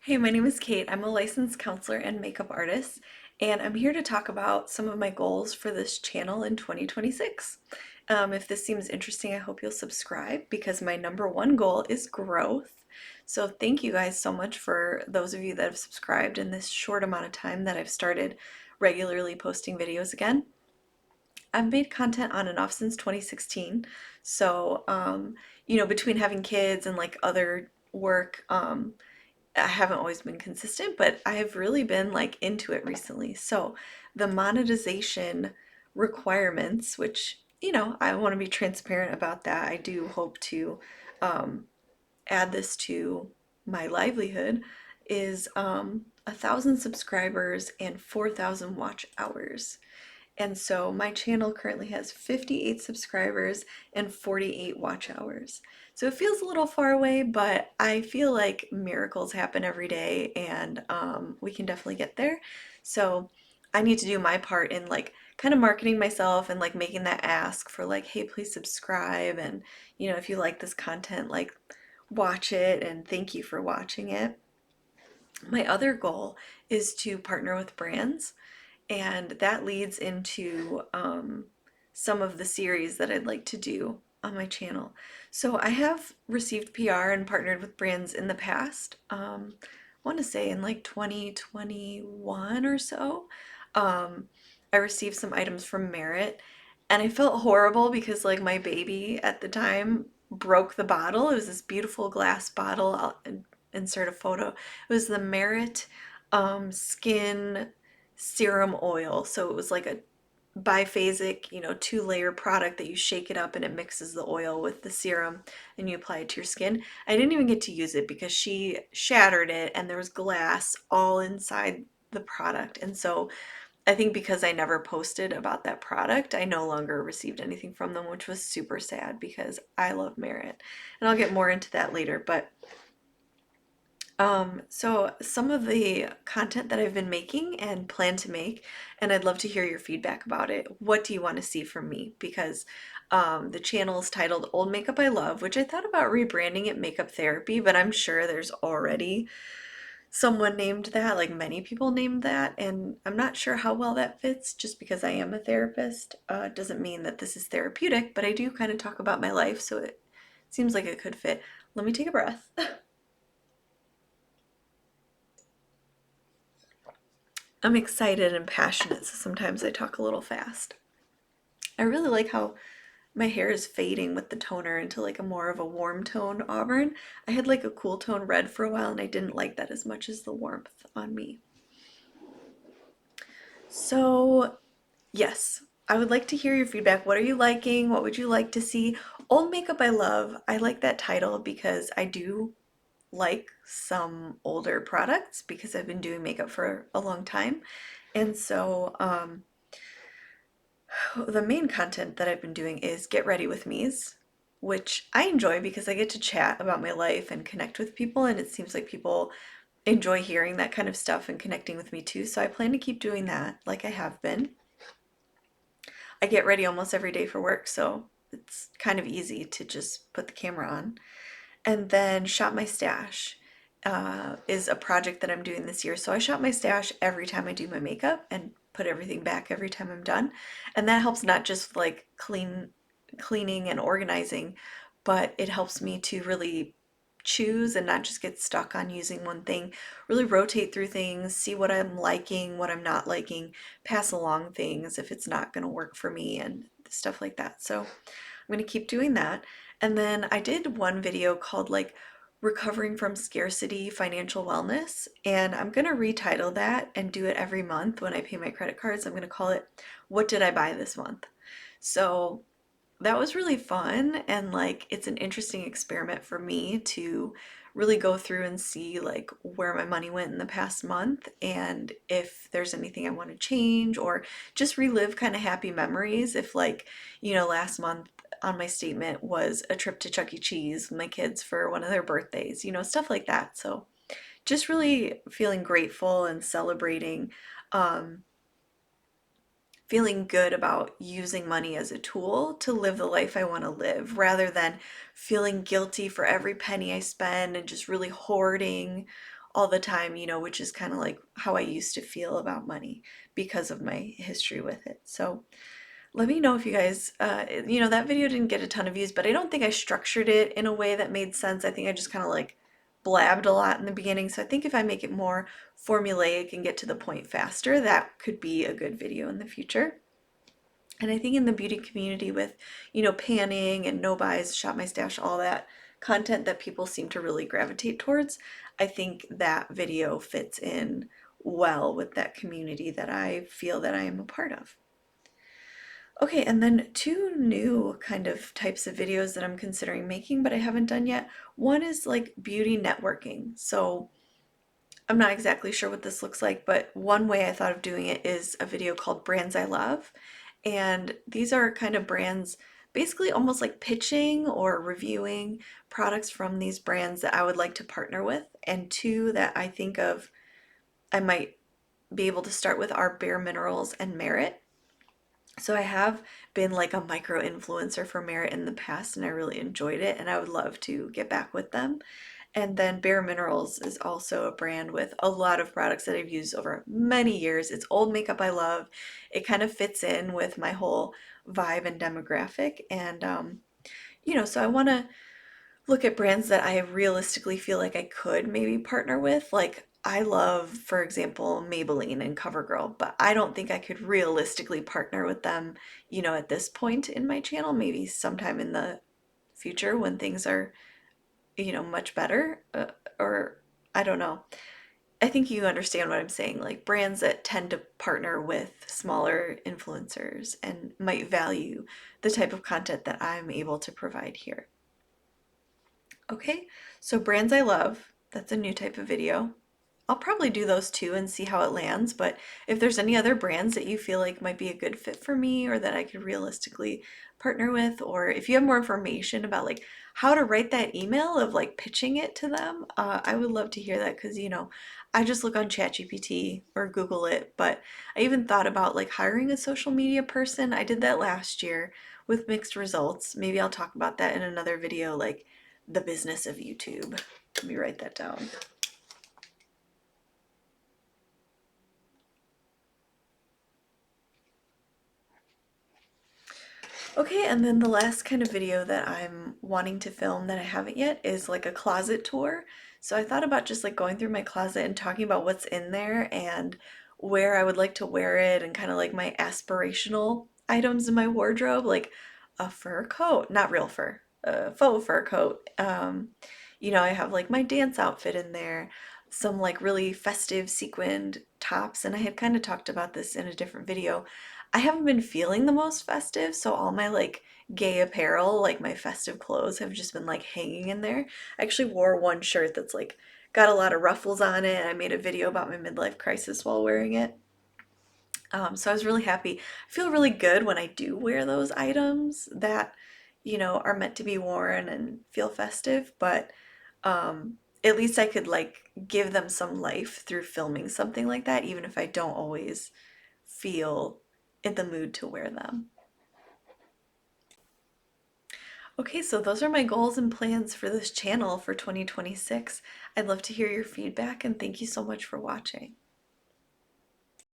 Hey, my name is Kate. I'm a licensed counselor and makeup artist, and I'm here to talk about some of my goals for this channel in 2026. If this seems interesting, I hope you'll subscribe because my number one goal is growth. So, thank you guys so much for those of you that have subscribed in this short amount of time that I've started regularly posting videos again. I've made content on and off since 2016. So, between having kids and like other work, I haven't always been consistent, but I have really been like into it recently. So the monetization requirements, which, I want to be transparent about that. I do hope to um, add this to my livelihood, is 1,000 subscribers and 4,000 watch hours. And so my channel currently has 58 subscribers and 48 watch hours. So it feels a little far away, but I feel like miracles happen every day and we can definitely get there. So I need to do my part in like kind of marketing myself and like making that ask for like, hey, please subscribe. And, if you like this content, like watch it and thank you for watching it. My other goal is to partner with brands. And that leads into some of the series that I'd like to do on my channel. So I have received PR and partnered with brands in the past. I want to say in like 2021 or so. I received some items from Merit and I felt horrible because like my baby at the time broke the bottle. It was this beautiful glass bottle. I'll insert a photo. It was the Merit skin serum oil. So it was like a biphasic, two-layer product that you shake it up and it mixes the oil with the serum and you apply it to your skin. I didn't even get to use it because she shattered it and there was glass all inside the product. And so I think because I never posted about that product, I no longer received anything from them, which was super sad because I love Merit. And I'll get more into that later, but so some of the content that I've been making and plan to make, and I'd love to hear your feedback about it. What do you want to see from me? Because the channel is titled Old Makeup I Love, which I thought about rebranding it Makeup Therapy, but I'm sure there's already someone named that, like many people named that, and I'm not sure how well that fits just because I am a therapist. Doesn't mean that this is therapeutic, but I do kind of talk about my life, so it seems like it could fit. Let me take a breath. I'm excited and passionate, so sometimes I talk a little fast. I really like how my hair is fading with the toner into like a more of a warm tone auburn. I had like a cool tone red for a while and I didn't like that as much as the warmth on me. So, yes, I would like to hear your feedback. What are you liking? What would you like to see? Old Makeup I Love. I like that title because I do like some older products because I've been doing makeup for a long time. And so, the main content that I've been doing is Get Ready with Me's, which I enjoy because I get to chat about my life and connect with people, and it seems like people enjoy hearing that kind of stuff and connecting with me too. So I plan to keep doing that like I have been. I get ready almost every day for work, so it's kind of easy to just put the camera on. And then Shop My Stash is a project that I'm doing this year. So I shop my stash every time I do my makeup and put everything back every time I'm done. And that helps not just like cleaning and organizing, but it helps me to really choose and not just get stuck on using one thing, really rotate through things, see what I'm liking, what I'm not liking, pass along things if it's not going to work for me and stuff like that. So I'm going to keep doing that. And then I did one video called like Recovering from Scarcity Financial Wellness, and I'm going to retitle that and do it every month when I pay my credit cards. I'm going to call it What Did I Buy This Month? So that was really fun and like it's an interesting experiment for me to really go through and see like where my money went in the past month and if there's anything I want to change or just relive kind of happy memories if like last month on my statement was a trip to Chuck E. Cheese with my kids for one of their birthdays, stuff like that. So just really feeling grateful and celebrating um, feeling good about using money as a tool to live the life I want to live rather than feeling guilty for every penny I spend and just really hoarding all the time, which is kind of like how I used to feel about money because of my history with it. So let me know if you guys, that video didn't get a ton of views, but I don't think I structured it in a way that made sense. I think I just kind of like blabbed a lot in the beginning. So I think if I make it more formulaic and get to the point faster, that could be a good video in the future. And I think in the beauty community with, panning and no buys, shop my stash, all that content that people seem to really gravitate towards, I think that video fits in well with that community that I feel that I am a part of. Okay, and then two new kind of types of videos that I'm considering making, but I haven't done yet. One is like beauty networking. So I'm not exactly sure what this looks like, but one way I thought of doing it is a video called Brands I Love. And these are kind of brands, basically almost like pitching or reviewing products from these brands that I would like to partner with. And two that I think of I might be able to start with are Bare Minerals and Merit. So I have been like a micro influencer for Merit in the past and I really enjoyed it and I would love to get back with them. And then Bare Minerals is also a brand with a lot of products that I've used over many years. It's old makeup I love. It kind of fits in with my whole vibe and demographic. And, so I want to look at brands that I realistically feel like I could maybe partner with. Like I love, for example, Maybelline and CoverGirl, but I don't think I could realistically partner with them, at this point in my channel, maybe sometime in the future when things are, much better, or I don't know. I think you understand what I'm saying, like brands that tend to partner with smaller influencers and might value the type of content that I'm able to provide here. Okay, so brands I love, that's a new type of video. I'll probably do those too and see how it lands, but if there's any other brands that you feel like might be a good fit for me or that I could realistically partner with, or if you have more information about like how to write that email of like pitching it to them, I would love to hear that because, I just look on ChatGPT or Google it, but I even thought about like hiring a social media person. I did that last year with mixed results. Maybe I'll talk about that in another video, like the business of YouTube. Let me write that down. Okay, and then the last kind of video that I'm wanting to film that I haven't yet is like a closet tour. So I thought about just like going through my closet and talking about what's in there and where I would like to wear it and kind of like my aspirational items in my wardrobe, like a fur coat, not real fur, a faux fur coat. I have like my dance outfit in there, some like really festive sequined tops, and I had kind of talked about this in a different video. I haven't been feeling the most festive, so all my like gay apparel, like my festive clothes, have just been like hanging in there. I actually wore one shirt that's like got a lot of ruffles on it, and I made a video about my midlife crisis while wearing it. So I was really happy. I feel really good when I do wear those items that, are meant to be worn and feel festive, but at least I could like give them some life through filming something like that, even if I don't always feel in the mood to wear them. Okay, so those are my goals and plans for this channel for 2026. I'd love to hear your feedback and thank you so much for watching.